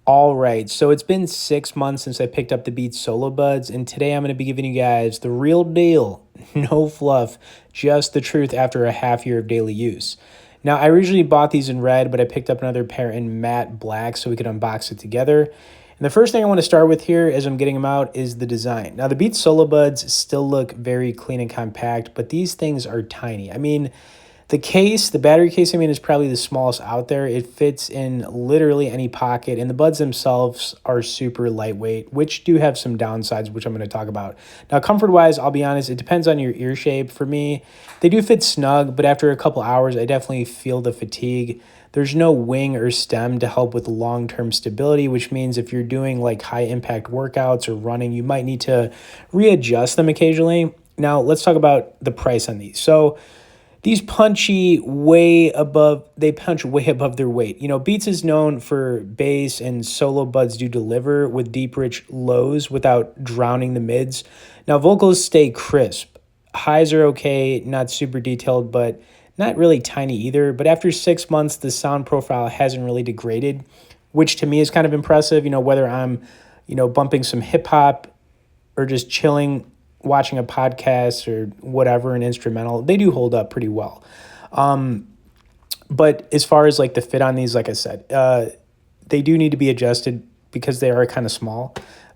All right, so it's been 6 months since I picked up the Beats Solo Buds, and today I'm going to be giving you guys the real deal, no fluff, just the truth after a half year of daily use. Now, I originally bought these in red, but I picked up another pair in matte black so we could unbox it together. And the first thing I want to start with here as I'm getting them out is the design. Now, the Beats Solo Buds still look very clean and compact, but these things are tiny. I mean, the battery case, is probably the smallest out there. It fits in literally any pocket, and the buds themselves are super lightweight, which do have some downsides, which I'm going to talk about. Now, comfort-wise, I'll be honest, it depends on your ear shape. For me, they do fit snug, but after a couple hours, I definitely feel the fatigue. There's no wing or stem to help with long-term stability, which means if you're doing like high-impact workouts or running, you might need to readjust them occasionally. Now, let's talk about the price on these. So, these they punch way above their weight. You know, Beats is known for bass, and Solo Buds do deliver with deep, rich lows without drowning the mids. Now, vocals stay crisp. Highs are okay, not super detailed, but not really tiny either. But after 6 months, the sound profile hasn't really degraded, which to me is kind of impressive. You know, whether I'm, bumping some hip hop or just chilling, watching a podcast or whatever, an instrumental, they do hold up pretty well. But as far as like the fit on these, like I said, they do need to be adjusted because they are kind of small.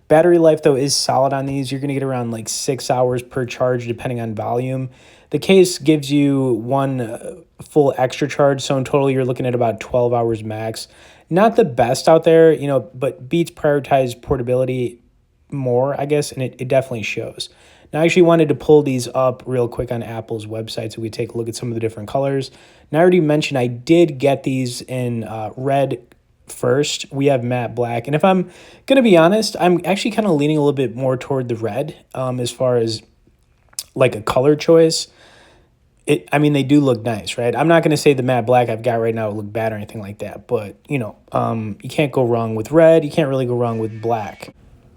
Battery life, though, is solid on these. You're going to get around like 6 hours per charge, depending on volume. The case gives you one full extra charge, so in total, you're looking at about 12 hours max. Not the best out there, but Beats prioritize portability more, I guess, and it definitely shows. Now, I actually wanted to pull these up real quick on Apple's website so we take a look at some of the different colors. Now, I already mentioned I did get these in red first. We have matte black. And if I'm going to be honest, I'm actually kind of leaning a little bit more toward the red as far as like a color choice. They do look nice, right? I'm not going to say the matte black I've got right now would look bad or anything like that. But, you can't go wrong with red. You can't really go wrong with black.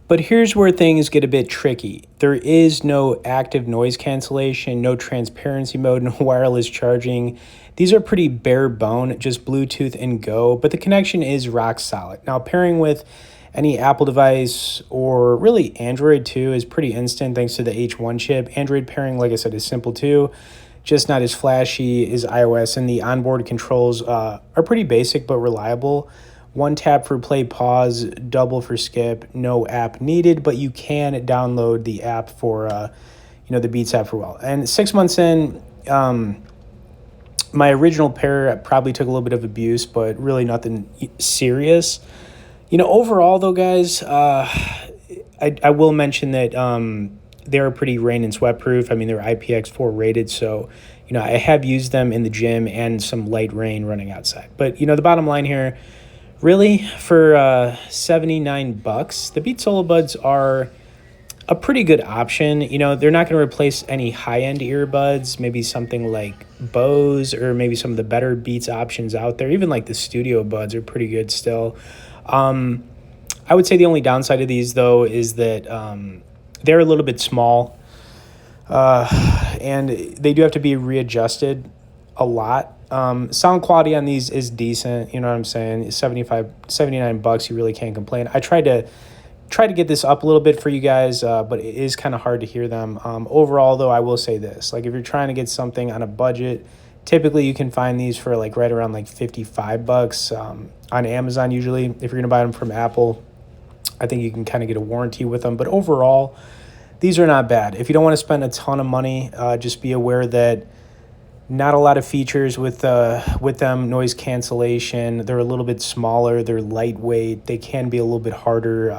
But here's where things get a bit tricky. There is no active noise cancellation, no transparency mode, no wireless charging. These are pretty bare bone, just Bluetooth and go, but the connection is rock solid. Now, pairing with any Apple device or really Android too is pretty instant thanks to the H1 chip. Android pairing, like I said, is simple too, just not as flashy as iOS, and the onboard controls are pretty basic but reliable. One tap for play, pause, double for skip, no app needed, but you can download the app for, the Beats app for well. And 6 months in, my original pair probably took a little bit of abuse, but really nothing serious. Overall though, guys, I will mention that they're pretty rain and sweat proof. They're IPX4 rated, so, I have used them in the gym and some light rain running outside. But, the bottom line here, really, for $79, the Beats Solo Buds are a pretty good option. They're not going to replace any high-end earbuds, maybe something like Bose or maybe some of the better Beats options out there. Even like the Studio Buds are pretty good still. I would say the only downside of these, though, is that they're a little bit small, and they do have to be readjusted a lot. Sound quality on these is decent. You know what I'm saying? $79, you really can't complain. I tried to get this up a little bit for you guys, but it is kind of hard to hear them. Overall, though, I will say this. Like, if you're trying to get something on a budget, typically you can find these for like right around like $55 on Amazon usually. If you're going to buy them from Apple, I think you can kind of get a warranty with them. But overall, these are not bad. If you don't want to spend a ton of money, just be aware that not a lot of features with them. Noise cancellation. They're a little bit smaller. They're lightweight. They can be a little bit harder,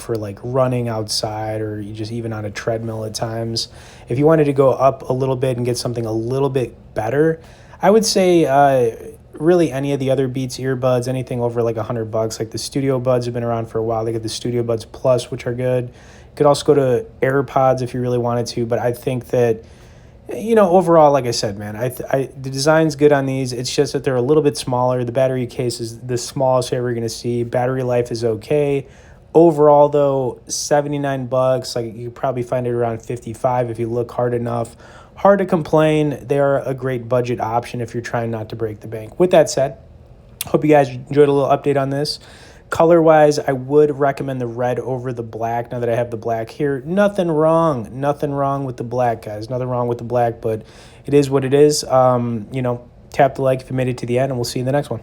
for like running outside or just even on a treadmill at times. If you wanted to go up a little bit and get something a little bit better, I would say really any of the other Beats earbuds, anything over like $100. Like the Studio Buds have been around for a while. They got the Studio Buds Plus, which are good. You could also go to AirPods if you really wanted to, but I think that, overall, like I said, man, the design's good on these. It's just that they're a little bit smaller. The battery case is the smallest you're ever going to see. Battery life is okay. Overall, though, $79. Like, you probably find it around 55 if you look hard enough. Hard to complain. They are a great budget option if you're trying not to break the bank. With that said, hope you guys enjoyed a little update on this. Color wise, I would recommend the red over the black. Now that I have the black here, nothing wrong with the black, guys. Nothing wrong with the black, but it is what it is. Tap the like if you made it to the end, and we'll see you in the next one.